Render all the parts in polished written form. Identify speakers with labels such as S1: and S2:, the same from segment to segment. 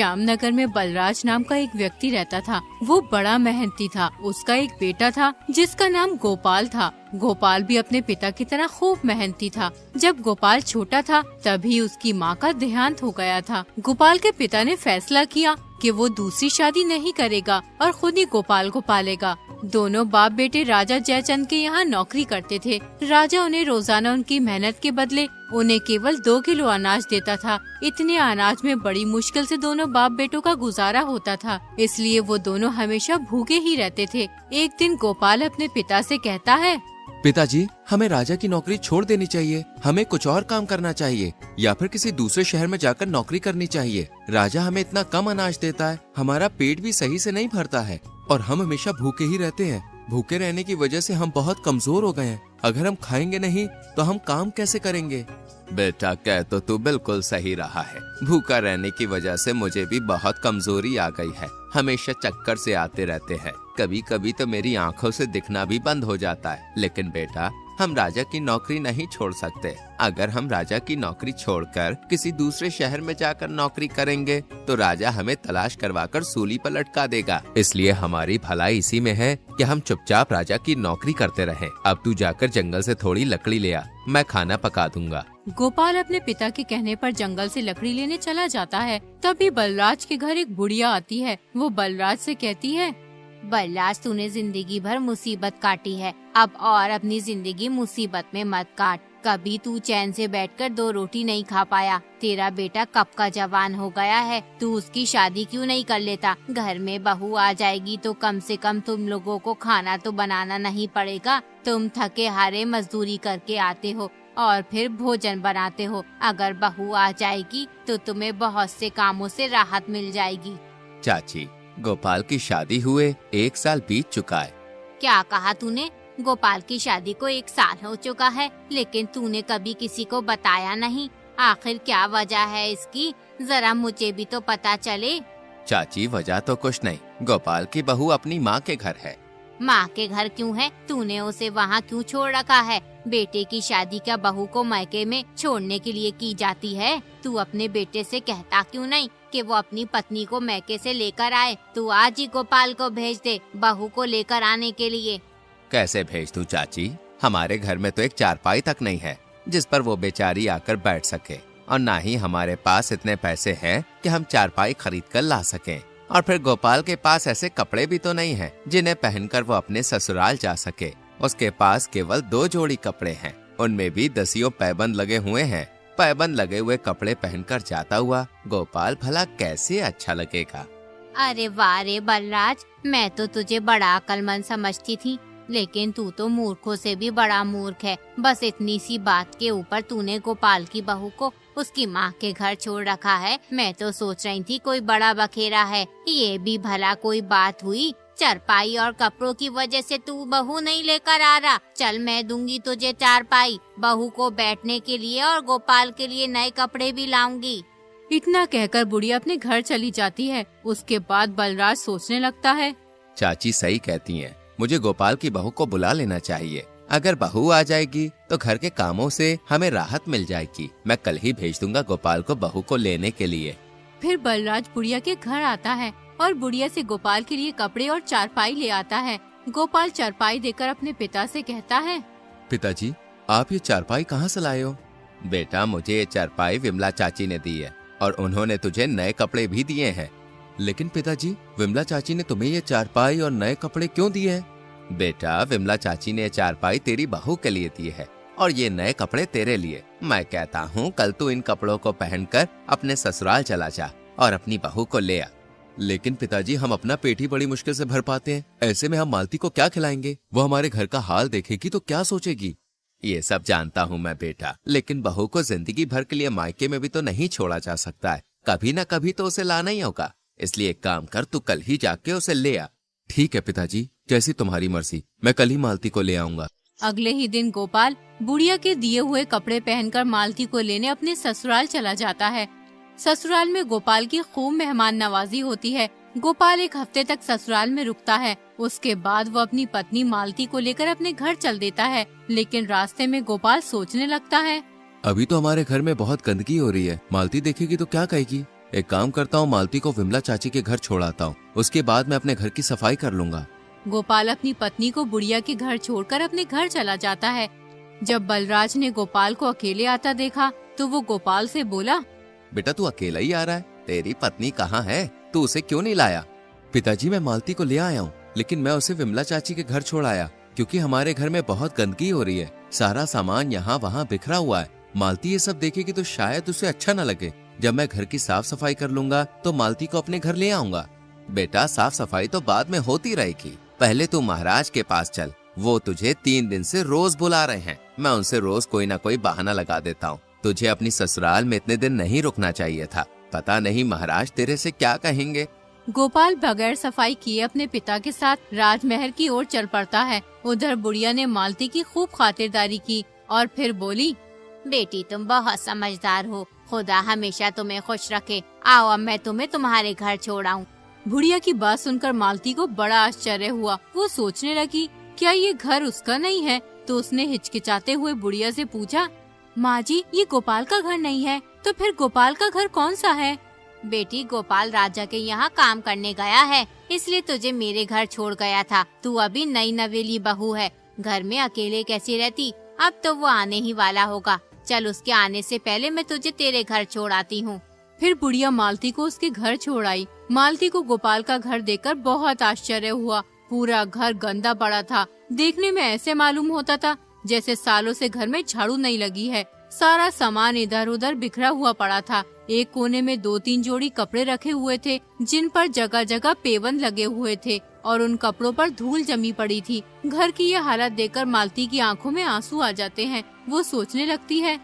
S1: श्यामनगर में बलराज नाम का एक व्यक्ति रहता था। वो बड़ा मेहनती था। उसका एक बेटा था जिसका नाम गोपाल था। गोपाल भी अपने पिता की तरह खूब मेहनती था। जब गोपाल छोटा था तभी उसकी माँ का देहांत हो गया था। गोपाल के पिता ने फैसला किया कि वो दूसरी शादी नहीं करेगा और खुद ही गोपाल को पालेगा। दोनों बाप बेटे राजा जयचंद के यहाँ नौकरी करते थे। राजा उन्हें रोजाना उनकी मेहनत के बदले उन्हें केवल 2 किलो अनाज देता था। इतने अनाज में बड़ी मुश्किल से दोनों बाप बेटों का गुजारा होता था, इसलिए वो दोनों हमेशा भूखे ही रहते थे। एक दिन गोपाल अपने पिता से कहता है,
S2: पिताजी, हमें राजा की नौकरी छोड़ देनी चाहिए। हमें कुछ और काम करना चाहिए या फिर किसी दूसरे शहर में जाकर नौकरी करनी चाहिए। राजा हमें इतना कम अनाज देता है, हमारा पेट भी सही से नहीं भरता है और हम हमेशा भूखे ही रहते हैं। भूखे रहने की वजह से हम बहुत कमजोर हो गए हैं। अगर हम खाएंगे नहीं तो हम काम कैसे करेंगे? बेटा, कह तो तू बिल्कुल सही रहा है। भूखा रहने की वजह से मुझे भी बहुत कमजोरी आ गई है। हमेशा चक्कर से आते रहते हैं। कभी कभी तो मेरी आंखों से दिखना भी बंद हो जाता है। लेकिन बेटा, हम राजा की नौकरी नहीं छोड़ सकते। अगर हम राजा की नौकरी छोड़कर किसी दूसरे शहर में जाकर नौकरी करेंगे तो राजा हमें तलाश करवाकर सूली पर लटका देगा। इसलिए हमारी भलाई इसी में है कि हम चुपचाप राजा की नौकरी करते रहें। अब तू जाकर जंगल से थोड़ी लकड़ी ले आ, मैं खाना पका दूंगा।
S1: गोपाल अपने पिता के कहने पर जंगल से लकड़ी लेने चला जाता है। तभी बलराज के घर एक बुढ़िया आती है। वो बलराज से कहती है,
S3: बलराज, तूने जिंदगी भर मुसीबत काटी है, अब और अपनी जिंदगी मुसीबत में मत काट। कभी तू चैन से बैठकर 2 रोटी नहीं खा पाया। तेरा बेटा कब का जवान हो गया है, तू उसकी शादी क्यों नहीं कर लेता? घर में बहू आ जाएगी तो कम से कम तुम लोगों को खाना तो बनाना नहीं पड़ेगा। तुम थके हारे मजदूरी करके आते हो और फिर भोजन बनाते हो। अगर बहू आ जाएगी तो तुम्हें बहुत से कामों से राहत मिल जाएगी।
S2: चाची, गोपाल की शादी हुए 1 साल बीत चुका है।
S3: क्या कहा तूने? गोपाल की शादी को 1 साल हो चुका है, लेकिन तूने कभी किसी को बताया नहीं। आखिर क्या वजह है इसकी? जरा मुझे भी तो पता चले।
S2: चाची, वजह तो कुछ नहीं। गोपाल की बहू अपनी माँ के घर है।
S3: माँ के घर क्यों है? तूने उसे वहाँ क्यों छोड़ रखा है? बेटे की शादी क्या बहू को मायके में छोड़ने के लिए की जाती है? तू अपने बेटे से कहता क्यों नहीं कि वो अपनी पत्नी को मायके से लेकर आए? तू आज ही गोपाल को भेज दे बहू को लेकर आने के लिए।
S2: कैसे भेज दूं चाची? हमारे घर में तो एक चारपाई तक नहीं है जिस पर वो बेचारी आकर बैठ सके, और ना ही हमारे पास इतने पैसे हैं कि हम चारपाई खरीद कर ला सकें। और फिर गोपाल के पास ऐसे कपड़े भी तो नहीं हैं जिन्हें पहनकर वो अपने ससुराल जा सके। उसके पास केवल 2 जोड़ी कपड़े हैं, उनमें भी 10 पैबंद लगे हुए हैं। पैबंद लगे हुए कपड़े पहनकर जाता हुआ गोपाल भला कैसे अच्छा लगेगा?
S3: अरे वाह रे बलराज, मैं तो तुझे बड़ा अक्लमंद समझती थी, लेकिन तू तो मूर्खों से भी बड़ा मूर्ख है। बस इतनी सी बात के ऊपर तूने गोपाल की बहू को उसकी माँ के घर छोड़ रखा है। मैं तो सोच रही थी कोई बड़ा बखेरा है। ये भी भला कोई बात हुई? चारपाई और कपड़ों की वजह से तू बहू नहीं लेकर आ रहा? चल, मैं दूंगी तुझे चारपाई, बहू को बैठने के लिए, और गोपाल के लिए नए कपड़े भी लाऊंगी।
S1: इतना कहकर बुढ़िया अपने घर चली जाती है। उसके बाद बलराज सोचने लगता है,
S2: चाची सही कहती हैं, मुझे गोपाल की बहू को बुला लेना चाहिए। अगर बहू आ जाएगी तो घर के कामों से हमें राहत मिल जाएगी। मैं कल ही भेज दूंगा गोपाल को बहू को लेने के लिए।
S1: फिर बलराज बुढ़िया के घर आता है और बुढ़िया से गोपाल के लिए कपड़े और चारपाई ले आता है। गोपाल चारपाई देकर अपने पिता से कहता है,
S2: पिताजी, आप ये चारपाई कहाँ से लाए हो? बेटा, मुझे ये चारपाई विमला चाची ने दी है और उन्होंने तुझे नए कपड़े भी दिए हैं। लेकिन पिताजी, विमला चाची ने तुम्हें ये चारपाई और नए कपड़े क्यों दिए हैं? बेटा, विमला चाची ने चारपाई तेरी बहू के लिए दी है और ये नए कपड़े तेरे लिए। मैं कहता हूँ कल तू इन कपड़ों को पहनकर अपने ससुराल चला जा और अपनी बहू को ले आ। लेकिन पिताजी, हम अपना पेट ही बड़ी मुश्किल से भर पाते हैं। ऐसे में हम मालती को क्या खिलाएंगे? वो हमारे घर का हाल देखेगी तो क्या सोचेगी? ये सब जानता हूँ मैं बेटा, लेकिन बहू को जिंदगी भर के लिए मायके में भी तो नहीं छोड़ा जा सकता है। कभी न कभी तो उसे लाना ही होगा। इसलिए एक काम कर, तू कल ही जाके उसे ले आ। ठीक है पिताजी, जैसी तुम्हारी मर्जी, मैं कल ही मालती को ले आऊंगा।
S1: अगले ही दिन गोपाल बुढ़िया के दिए हुए कपड़े पहनकर मालती को लेने अपने ससुराल चला जाता है। ससुराल में गोपाल की खूब मेहमान नवाजी होती है। गोपाल 1 हफ्ते तक ससुराल में रुकता है। उसके बाद वो अपनी पत्नी मालती को लेकर अपने घर चल देता है। लेकिन रास्ते में गोपाल सोचने लगता है,
S2: अभी तो हमारे घर में बहुत गंदगी हो रही है, मालती देखेगी तो क्या कहेगी? एक काम करता हूँ, मालती को विमला चाची के घर छोड़ आता हूँ, उसके बाद मैं अपने घर की सफाई कर लूंगा।
S1: गोपाल अपनी पत्नी को बुढ़िया के घर छोड़कर अपने घर चला जाता है। जब बलराज ने गोपाल को अकेले आता देखा तो वो गोपाल से बोला,
S2: बेटा तू अकेला ही आ रहा है, तेरी पत्नी कहाँ है, तू उसे क्यों नहीं लाया? पिताजी मैं मालती को ले आया हूँ, लेकिन मैं उसे विमला चाची के घर छोड़ आया क्योंकि हमारे घर में बहुत गंदगी हो रही है, सारा सामान यहाँ वहाँ बिखरा हुआ है। मालती ये सब देखेगी तो शायद उसे अच्छा न लगे। जब मैं घर की साफ सफाई कर लूंगा तो मालती को अपने घर ले आऊंगा। बेटा साफ सफाई तो बाद में होती रहेगी, पहले तू महाराज के पास चल, वो तुझे 3 दिन से रोज बुला रहे हैं, मैं उनसे रोज कोई ना कोई बहाना लगा देता हूँ। तुझे अपनी ससुराल में इतने दिन नहीं रुकना चाहिए था, पता नहीं महाराज तेरे से क्या कहेंगे।
S1: गोपाल बगैर सफाई किए अपने पिता के साथ राजमहल की ओर चल पड़ता है। उधर बुढ़िया ने मालती की खूब खातिरदारी की और फिर बोली,
S3: बेटी तुम बहुत समझदार हो, खुदा हमेशा तुम्हें खुश रखे। आओ अब मैं तुम्हें तुम्हारे घर छोड़ाऊं।
S1: बुढ़िया की बात सुनकर मालती को बड़ा आश्चर्य हुआ। वो सोचने लगी क्या ये घर उसका नहीं है, तो उसने हिचकिचाते हुए बुढ़िया से पूछा, माँ जी ये गोपाल का घर नहीं है, तो फिर गोपाल का घर कौन सा है?
S3: बेटी गोपाल राजा के यहाँ काम करने गया है, इसलिए तुझे मेरे घर छोड़ गया था। तू अभी नई नवेली बहू है, घर में अकेले कैसी रहती, अब तो वो आने ही वाला होगा। चल उसके आने से पहले मैं तुझे तेरे घर छोड़ आती हूँ।
S1: फिर बुढ़िया मालती को उसके घर छोड़ आई। मालती को गोपाल का घर देखकर बहुत आश्चर्य हुआ। पूरा घर गंदा पड़ा था, देखने में ऐसे मालूम होता था जैसे सालों से घर में झाड़ू नहीं लगी है। सारा सामान इधर उधर बिखरा हुआ पड़ा था। एक कोने में 2-3 जोड़ी कपड़े रखे हुए थे जिन पर जगह जगह पेवन लगे हुए थे और उन कपड़ों पर धूल जमी पड़ी थी। घर की यह हालत देखकर मालती की आंखों में आंसू आ जाते हैं। वो सोचने लगती है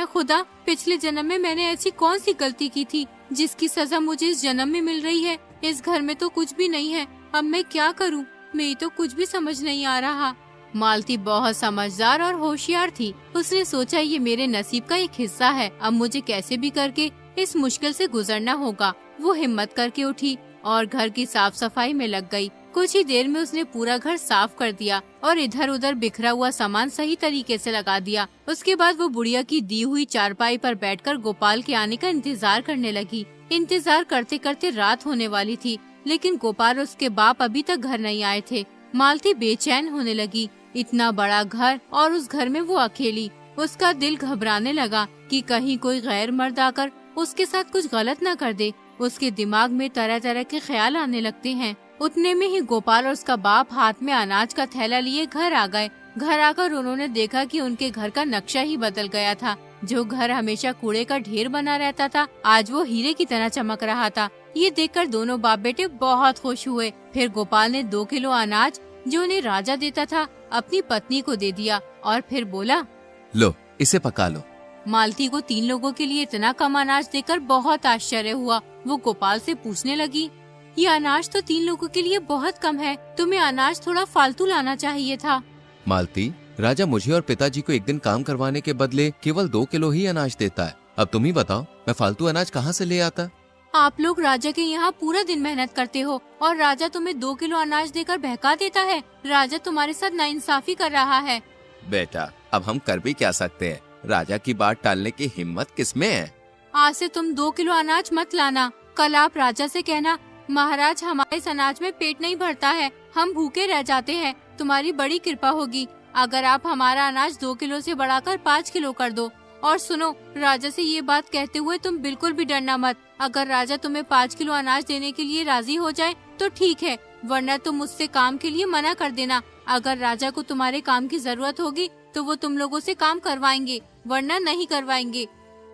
S1: खुदा, पिछले जन्म में मैंने ऐसी कौन सी गलती की थी जिसकी सजा मुझे इस जन्म में मिल रही है। इस घर में तो कुछ भी नहीं है, अब मैं क्या करूँ, मेरी तो कुछ भी समझ नहीं आ रहा। मालती बहुत समझदार और होशियार थी। उसने सोचा ये मेरे नसीब का एक हिस्सा है, अब मुझे कैसे भी करके इस मुश्किल से गुजरना होगा। वो हिम्मत करके उठी और घर की साफ सफाई में लग गई। कुछ ही देर में उसने पूरा घर साफ कर दिया और इधर उधर बिखरा हुआ सामान सही तरीके से लगा दिया। उसके बाद वो बुढ़िया की दी हुई चारपाई पर बैठकर गोपाल के आने का इंतजार करने लगी। इंतजार करते करते रात होने वाली थी, लेकिन गोपाल और उसके बाप अभी तक घर नहीं आए थे। मालती बेचैन होने लगी। इतना बड़ा घर और उस घर में वो अकेली। उसका दिल घबराने लगा कि कहीं कोई गैर मर्द आकर उसके साथ कुछ गलत न कर दे। उसके दिमाग में तरह तरह के ख्याल आने लगते हैं। उतने में ही गोपाल और उसका बाप हाथ में अनाज का थैला लिए घर आ गए। घर आकर उन्होंने देखा कि उनके घर का नक्शा ही बदल गया था। जो घर हमेशा कूड़े का ढेर बना रहता था, आज वो हीरे की तरह चमक रहा था। ये देखकर दोनों बाप बेटे बहुत खुश हुए। फिर गोपाल ने 2 किलो अनाज जो उन्हें राजा देता था अपनी पत्नी को दे दिया और फिर बोला,
S2: लो इसे पका लो।
S1: मालती को 3 लोगों के लिए इतना कम अनाज देखकर बहुत आश्चर्य हुआ। वो गोपाल से पूछने लगी, ये अनाज तो 3 लोगों के लिए बहुत कम है, तुम्हें अनाज थोड़ा फालतू लाना चाहिए था।
S2: मालती, राजा मुझे और पिताजी को एक दिन काम करवाने के बदले केवल 2 किलो ही अनाज देता है। अब तुम ही बताओ मैं फालतू अनाज कहाँ से ले आता?
S1: आप लोग राजा के यहाँ पूरा दिन मेहनत करते हो और राजा तुम्हें 2 किलो अनाज देकर बहका देता है। राजा तुम्हारे साथ नाइंसाफी कर रहा है।
S2: बेटा अब हम कर भी क्या सकते हैं, राजा की बात टालने की हिम्मत किसमें है।
S1: आज से तुम 2 किलो अनाज मत लाना। कल आप राजा से कहना, महाराज हमारे इस अनाज में पेट नहीं भरता है, हम भूखे रह जाते हैं, तुम्हारी बड़ी कृपा होगी अगर आप हमारा अनाज 2 किलो से बढ़ाकर 5 किलो कर दो। और सुनो, राजा से ये बात कहते हुए तुम बिल्कुल भी डरना मत। अगर राजा तुम्हें 5 किलो अनाज देने के लिए राजी हो जाए तो ठीक है, वरना तुम मुझसे काम के लिए मना कर देना। अगर राजा को तुम्हारे काम की जरूरत होगी तो वो तुम लोगों से काम करवाएंगे, वरना नहीं करवाएंगे।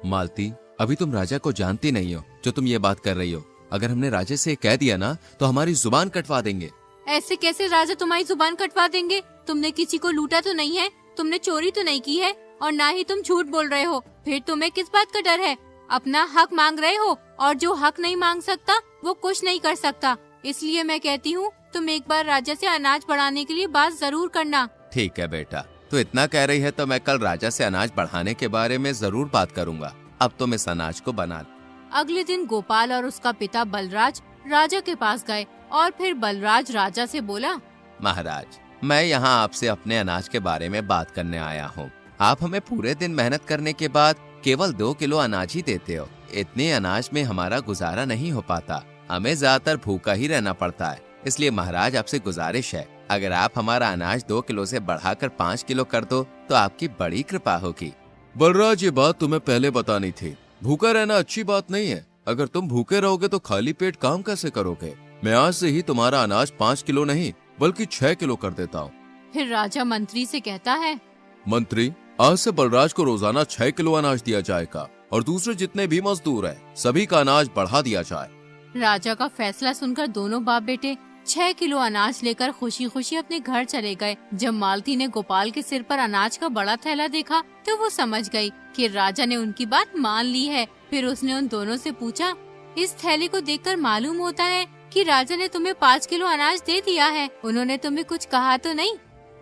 S2: मालती, अभी तुम राजा को जानती नहीं हो जो तुम ये बात कर रही हो। अगर हमने राजा से कह दिया ना तो हमारी जुबान कटवा देंगे।
S1: ऐसे कैसे राजा तुम्हारी जुबान कटवा देंगे? तुमने किसी को लूटा तो नहीं है, तुमने चोरी तो नहीं की है और ना ही तुम झूठ बोल रहे हो। फिर तुम्हें किस बात का डर है? अपना हक मांग रहे हो और जो हक नहीं मांग सकता वो कुछ नहीं कर सकता। इसलिए मैं कहती हूँ तुम एक बार राजा से अनाज बढ़ाने के लिए बात जरूर करना।
S2: ठीक है बेटा, तो इतना कह रही है तो मैं कल राजा से अनाज बढ़ाने के बारे में जरूर बात करूँगा। अब तुम इस अनाज को बना।
S1: अगले दिन गोपाल और उसका पिता बलराज राजा के पास गए और फिर बलराज राजा से बोला,
S2: महाराज मैं यहाँ आपसे अपने अनाज के बारे में बात करने आया हूँ। आप हमें पूरे दिन मेहनत करने के बाद केवल 2 किलो अनाज ही देते हो, इतने अनाज में हमारा गुजारा नहीं हो पाता। हमें ज्यादातर भूखा ही रहना पड़ता है। इसलिए महाराज आपसे गुजारिश है, अगर आप हमारा अनाज 2 किलो से बढ़ाकर 5 किलो कर दो तो आपकी बड़ी कृपा होगी।
S4: बलराज, ये बात तुम्हें पहले बतानी थी। भूखा रहना अच्छी बात नहीं है। अगर तुम भूखे रहोगे तो खाली पेट काम कैसे करोगे? मैं आज से ही तुम्हारा अनाज 5 किलो नहीं बल्कि 6 किलो कर देता हूँ।
S1: फिर राजा मंत्री से कहता है,
S4: मंत्री, आज से बलराज को रोजाना 6 किलो अनाज दिया जाएगा और दूसरे जितने भी मजदूर हैं, सभी का अनाज बढ़ा दिया जाए।
S1: राजा का फैसला सुनकर दोनों बाप बेटे 6 किलो अनाज लेकर खुशी खुशी अपने घर चले गए। जब मालती ने गोपाल के सिर पर अनाज का बड़ा थैला देखा तो वो समझ गई कि राजा ने उनकी बात मान ली है। फिर उसने उन दोनों से पूछा, इस थैले को देखकर मालूम होता है कि राजा ने तुम्हें 5 किलो अनाज दे दिया है। उन्होंने तुम्हें कुछ कहा तो नहीं?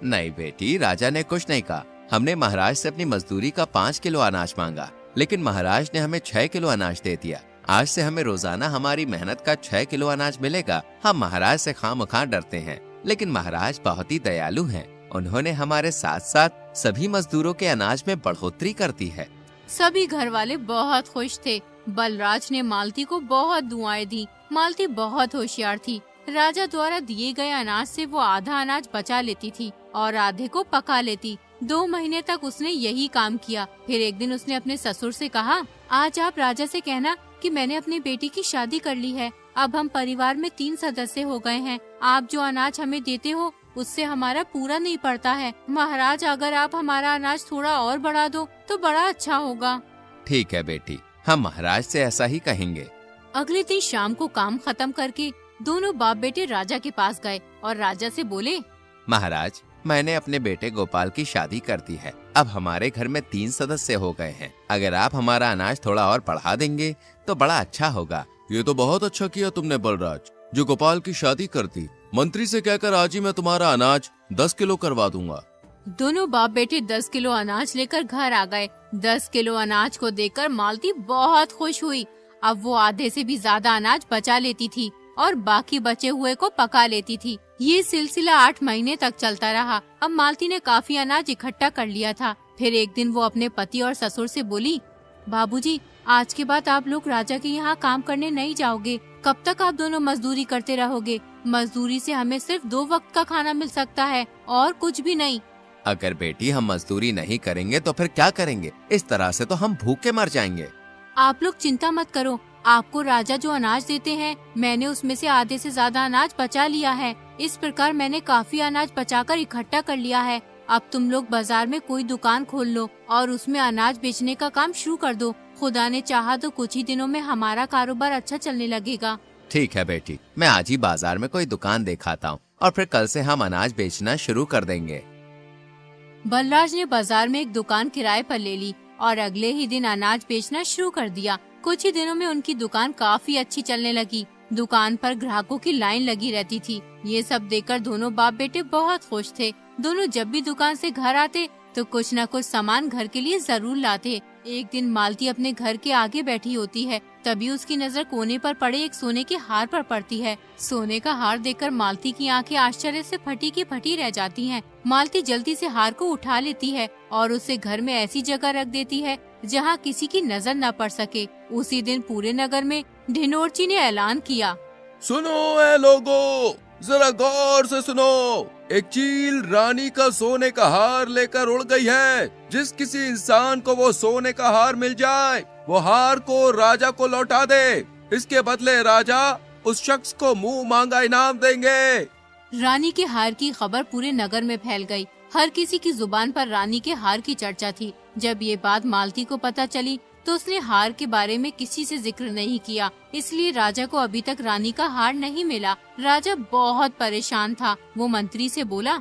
S2: नहीं बेटी, राजा ने कुछ नहीं कहा। हमने महाराज से अपनी मजदूरी का 5 किलो अनाज मांगा, लेकिन महाराज ने हमें 6 किलो अनाज दे दिया। आज से हमें रोजाना हमारी मेहनत का 6 किलो अनाज मिलेगा। हम महाराज से खामखा डरते हैं, लेकिन महाराज बहुत ही दयालु हैं। उन्होंने हमारे साथ साथ सभी मजदूरों के अनाज में बढ़ोतरी कर दी है।
S1: सभी घर वाले बहुत खुश थे। बलराज ने मालती को बहुत दुआएं दी। मालती बहुत होशियार थी। राजा द्वारा दिए गए अनाज से वो आधा अनाज बचा लेती थी और आधे को पका लेती। 2 महीने तक उसने यही काम किया। फिर एक दिन उसने अपने ससुर से कहा, आज आप राजा से कहना कि मैंने अपनी बेटी की शादी कर ली है। अब हम परिवार में 3 सदस्य हो गए हैं। आप जो अनाज हमें देते हो उससे हमारा पूरा नहीं पड़ता है। महाराज, अगर आप हमारा अनाज थोड़ा और बढ़ा दो तो बड़ा अच्छा होगा।
S2: ठीक है बेटी, हम महाराज से ऐसा ही कहेंगे।
S1: अगले दिन शाम को काम खत्म करके दोनों बाप बेटे राजा के पास गए और राजा से बोले,
S2: महाराज, मैंने अपने बेटे गोपाल की शादी कर दी है। अब हमारे घर में 3 सदस्य हो गए हैं। अगर आप हमारा अनाज थोड़ा और बढ़ा देंगे तो बड़ा अच्छा होगा।
S4: ये तो बहुत अच्छा किया तुमने बलराज, जो गोपाल की शादी कर दी। मंत्री से कहकर आज ही मैं तुम्हारा अनाज 10 किलो करवा दूंगा।
S1: दोनों बाप बेटे 10 किलो अनाज लेकर घर आ गए। 10 किलो अनाज को देखकर मालती बहुत खुश हुई। अब वो आधे से भी ज्यादा अनाज बचा लेती थी और बाकी बचे हुए को पका लेती थी। ये सिलसिला 8 महीने तक चलता रहा। अब मालती ने काफी अनाज इकट्ठा कर लिया था। फिर एक दिन वो अपने पति और ससुर से बोली, बाबूजी, आज के बाद आप लोग राजा के यहाँ काम करने नहीं जाओगे। कब तक आप दोनों मजदूरी करते रहोगे? मजदूरी से हमें सिर्फ 2 वक्त का खाना मिल सकता है और कुछ भी नहीं।
S2: अगर बेटी हम मजदूरी नहीं करेंगे तो फिर क्या करेंगे? इस तरह से तो हम भूखे मर जाएंगे।
S1: आप लोग चिंता मत करो। आपको राजा जो अनाज देते हैं, मैंने उसमें से आधे से ज्यादा अनाज बचा लिया है। इस प्रकार मैंने काफी अनाज बचाकर इकट्ठा कर लिया है। अब तुम लोग बाजार में कोई दुकान खोल लो और उसमें अनाज बेचने का काम शुरू कर दो। खुदा ने चाहा तो कुछ ही दिनों में हमारा कारोबार अच्छा चलने लगेगा।
S2: ठीक है बेटी, मैं आज ही बाजार में कोई दुकान दिखाता हूँ और फिर कल से हम अनाज बेचना शुरू कर देंगे।
S1: बलराज ने बाजार में एक दुकान किराए पर ले ली और अगले ही दिन अनाज बेचना शुरू कर दिया। कुछ ही दिनों में उनकी दुकान काफी अच्छी चलने लगी। दुकान पर ग्राहकों की लाइन लगी रहती थी। ये सब देखकर दोनों बाप बेटे बहुत खुश थे। दोनों जब भी दुकान से घर आते तो कुछ न कुछ सामान घर के लिए जरूर लाते। एक दिन मालती अपने घर के आगे बैठी होती है, तभी उसकी नजर कोने पर पड़े एक सोने के हार पर पड़ती है। सोने का हार देखकर मालती की आंखें आश्चर्य से फटी की फटी रह जाती हैं। मालती जल्दी से हार को उठा लेती है और उसे घर में ऐसी जगह रख देती है जहाँ किसी की नजर न पड़ सके। उसी दिन पूरे नगर में ढिंडोरची ने ऐलान किया,
S4: सुनो ए लोगो, जरा गौर से सुनो। एक चील रानी का सोने का हार लेकर उड़ गई है। जिस किसी इंसान को वो सोने का हार मिल जाए, वो हार को राजा को लौटा दे। इसके बदले राजा उस शख्स को मुंह मांगा इनाम देंगे।
S1: रानी के हार की खबर पूरे नगर में फैल गई। हर किसी की जुबान पर रानी के हार की चर्चा थी। जब ये बात मालती को पता चली तो उसने हार के बारे में किसी से जिक्र नहीं किया। इसलिए राजा को अभी तक रानी का हार नहीं मिला। राजा बहुत परेशान था। वो मंत्री से बोला,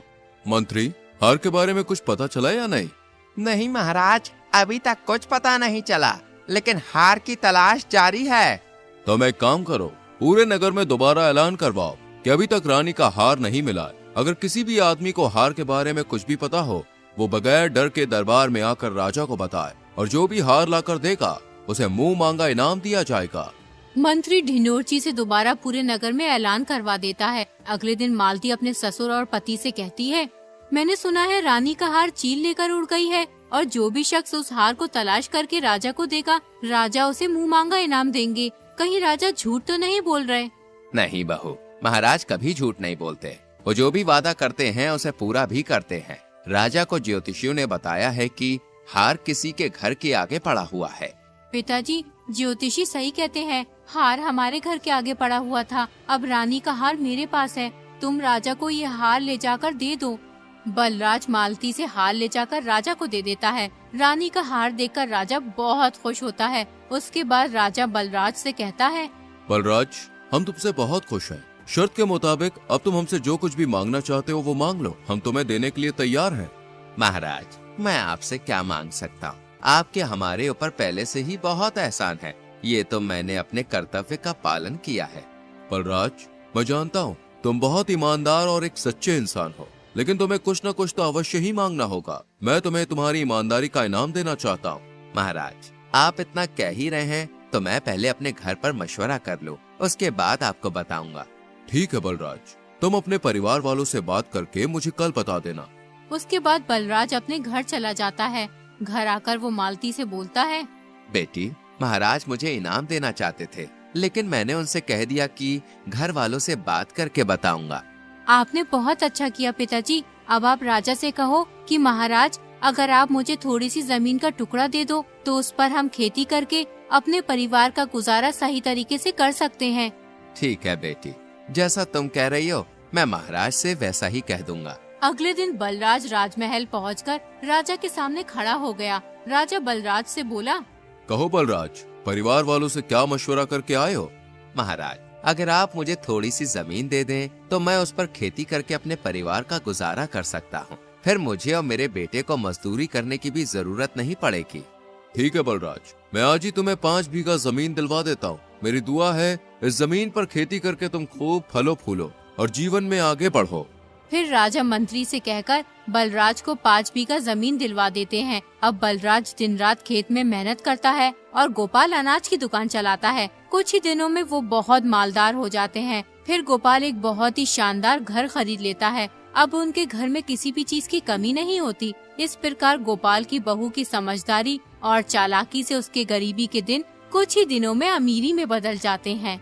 S4: मंत्री, हार के बारे में कुछ पता चला या नहीं?
S2: नहीं महाराज, अभी तक कुछ पता नहीं चला, लेकिन हार की तलाश जारी है।
S4: तो मैं एक काम करो, पूरे नगर में दोबारा ऐलान करवाओ कि अभी तक रानी का हार नहीं मिला। अगर किसी भी आदमी को हार के बारे में कुछ भी पता हो, वो बगैर डर के दरबार में आकर राजा को बताए और जो भी हार लाकर देगा उसे मुंह मांगा इनाम दिया जाएगा।
S1: मंत्री ढिंडोरची से दोबारा पूरे नगर में ऐलान करवा देता है। अगले दिन मालती अपने ससुर और पति से कहती है, मैंने सुना है रानी का हार चील लेकर उड़ गई है और जो भी शख्स उस हार को तलाश करके राजा को देगा, राजा उसे मुंह मांगा इनाम देंगे। कहीं राजा झूठ तो नहीं बोल रहे?
S2: नहीं बहू, महाराज कभी झूठ नहीं बोलते। वो जो भी वादा करते हैं उसे पूरा भी करते हैं। राजा को ज्योतिषियों ने बताया है कि हार किसी के घर के आगे पड़ा हुआ है।
S1: पिताजी, ज्योतिषी सही कहते हैं, हार हमारे घर के आगे पड़ा हुआ था। अब रानी का हार मेरे पास है, तुम राजा को ये हार ले जाकर दे दो। बलराज मालती से हार ले जाकर राजा को दे देता है। रानी का हार देखकर राजा बहुत खुश होता है। उसके बाद राजा बलराज से कहता है,
S4: बलराज, हम तुमसे बहुत खुश हैं। शर्त के मुताबिक अब तुम हमसे जो कुछ भी मांगना चाहते हो वो मांग लो, हम तुम्हें देने के लिए तैयार हैं।
S2: महाराज, मैं आपसे क्या मांग सकता हूँ? आपके हमारे ऊपर पहले से ही बहुत एहसान है। ये तो मैंने अपने कर्तव्य का पालन किया है।
S4: बलराज, मैं जानता हूँ तुम बहुत ईमानदार और एक सच्चे इंसान हो, लेकिन तुम्हें कुछ न कुछ तो अवश्य ही मांगना होगा। मैं तुम्हें तुम्हारी ईमानदारी का इनाम देना चाहता हूँ।
S2: महाराज, आप इतना कह ही रहे हैं तो मैं पहले अपने घर पर मशवरा कर लूं, उसके बाद आपको बताऊंगा।
S4: ठीक है बलराज, तुम अपने परिवार वालों से बात करके मुझे कल बता देना।
S1: उसके बाद बलराज अपने घर चला जाता है। घर आकर वो मालती से बोलता है,
S2: बेटी, महाराज मुझे इनाम देना चाहते थे, लेकिन मैंने उनसे कह दिया कि घर वालों से बात करके बताऊंगा।
S1: आपने बहुत अच्छा किया पिताजी। अब आप राजा से कहो कि महाराज, अगर आप मुझे थोड़ी सी जमीन का टुकड़ा दे दो तो उस पर हम खेती करके अपने परिवार का गुजारा सही तरीके से कर सकते हैं।
S2: ठीक है बेटी, जैसा तुम कह रही हो मैं महाराज से वैसा ही कह दूंगा।
S1: अगले दिन बलराज राजमहल पहुंचकर राजा के सामने खड़ा हो गया। राजा बलराज से बोला,
S4: कहो बलराज, परिवार वालों से क्या मशवरा करके आए हो?
S2: महाराज, अगर आप मुझे थोड़ी सी जमीन दे दें तो मैं उस पर खेती करके अपने परिवार का गुजारा कर सकता हूँ। फिर मुझे और मेरे बेटे को मजदूरी करने की भी जरूरत नहीं पड़ेगी।
S4: ठीक है बलराज, मैं आज ही तुम्हें 5 बीघा जमीन दिलवा देता हूँ। मेरी दुआ है इस जमीन पर खेती करके तुम खूब फलो फूलो और जीवन में आगे बढ़ो।
S1: फिर राजा मंत्री से कहकर बलराज को 5 बीघा जमीन दिलवा देते हैं। अब बलराज दिन रात खेत में मेहनत करता है और गोपाल अनाज की दुकान चलाता है। कुछ ही दिनों में वो बहुत मालदार हो जाते हैं। फिर गोपाल एक बहुत ही शानदार घर खरीद लेता है। अब उनके घर में किसी भी चीज की कमी नहीं होती। इस प्रकार गोपाल की बहू की समझदारी और चालाकी से उसके गरीबी के दिन कुछ ही दिनों में अमीरी में बदल जाते हैं।